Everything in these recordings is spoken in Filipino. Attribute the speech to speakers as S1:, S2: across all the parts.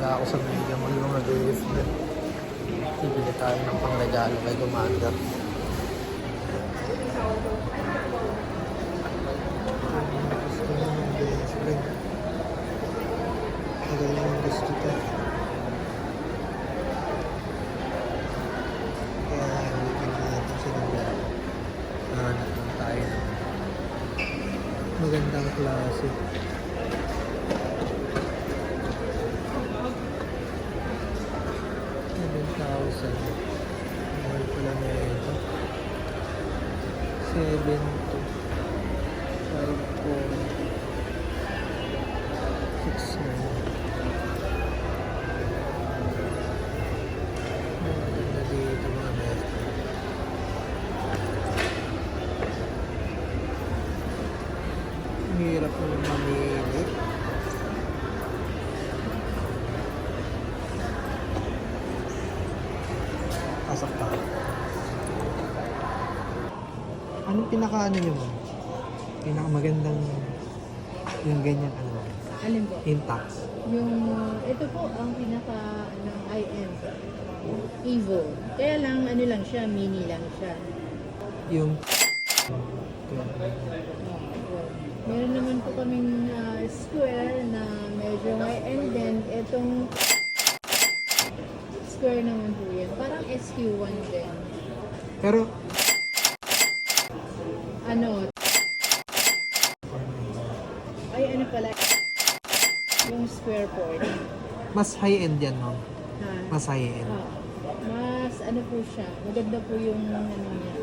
S1: Wala ako sa Mega Mall mga guys. Bibili tayo ng pangregalo kay Commander. Gusto mo ng best friend. Tagal naman gusto to. Kaya bibili natin siya ng regalo. Hanap lang tayo ng magandang klase. 7,000. Mahal pala na ito. 7 to 5,469. Maganda dito mga best. Ang hirap naman mamili. Pasok pa. Anong pinaka-ano nyo mo? Pinakamagandang yung ganyan ano?
S2: Alin po?
S1: Intact.
S2: Yung, ito po ang pinaka, high-end. Evo. Kaya lang, ano lang siya, mini lang siya.
S1: Yung
S2: Meron naman po kaming square na medyo high-end din. Itong square naman po yan. Parang SQ1 din.
S1: pero
S2: Ano? Ay, ano pala? Yung square po.
S1: mas high-end yan, no?
S2: Ha?
S1: Mas high-end.
S2: Mas ano po siya. Maganda po yung ano niya.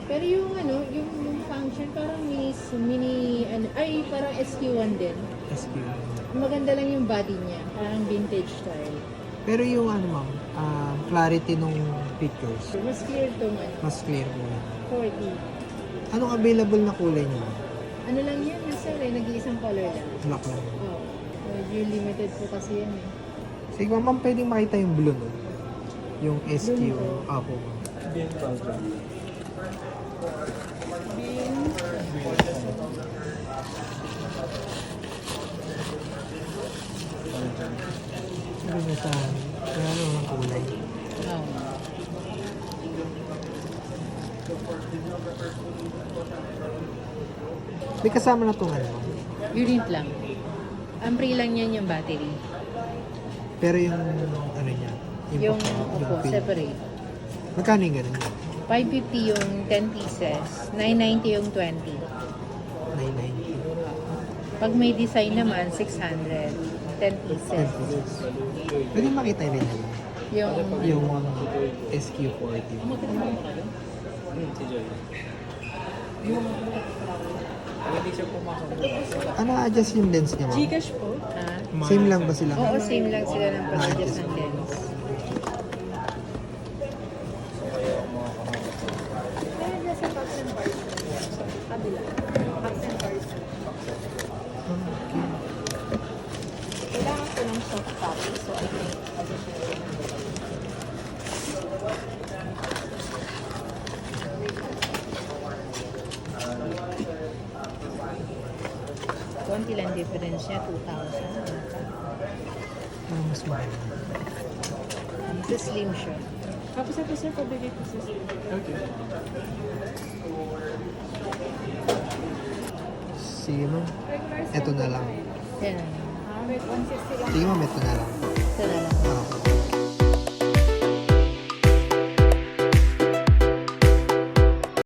S2: Pero yung ano, yung function parang mini ano, ay parang SQ1 din.
S1: SQ.
S2: Maganda lang yung body niya. Parang vintage style.
S1: Pero yung ano ma'am, clarity nung pictures,
S2: Mas clear tong ano,
S1: mas clear mo yan.
S2: 4D.
S1: Anong available na kulay niyo?
S2: Ano lang yan, sir eh, nag-iisang color lang.
S1: Black lang.
S2: Oh. Medyo limited po kasi yan eh.
S1: Sige ma'am, pwedeng makita yung blue, no? Yung SQ.
S2: Blue po.
S1: Apo. Sabi niya sa kaya ano ang kulay.
S2: Oh.
S1: May kasama na itong ano, ma'am.
S2: Unit lang. Ang free lang yan yung battery.
S1: Pero yung ano niya,
S2: Yung,
S1: yung
S2: opo,
S1: pin.
S2: separate.
S1: Magkano yung ganun niya?
S2: 550 yung 10 pieces, 990 yung 20.
S1: 990.
S2: Pag may design naman, 600. 10 pieces.
S1: 10 pesos. Pwede makita rin yan.
S2: Yung
S1: Yung SQ40. Ano adjust yung lens niya, ma'am?
S3: Gcash po.
S1: Same lang ba sila?
S2: Oo, same lang sila ng pag-adjust ng lens.
S3: Kailangan ko ng soft copy. So, I think, additional.
S2: Konti lang difference niya, 2,000.
S1: Ano mas mahal?
S2: It's a slim siya.
S3: Tapos ako sir, pabigay ko sa sir.
S1: Sige, ma'am. Ito na lang.
S2: Yan.
S3: Wait, 160 lang.
S1: Sige, ma'am. Ito na lang.
S2: Ito na lang.
S1: Ah,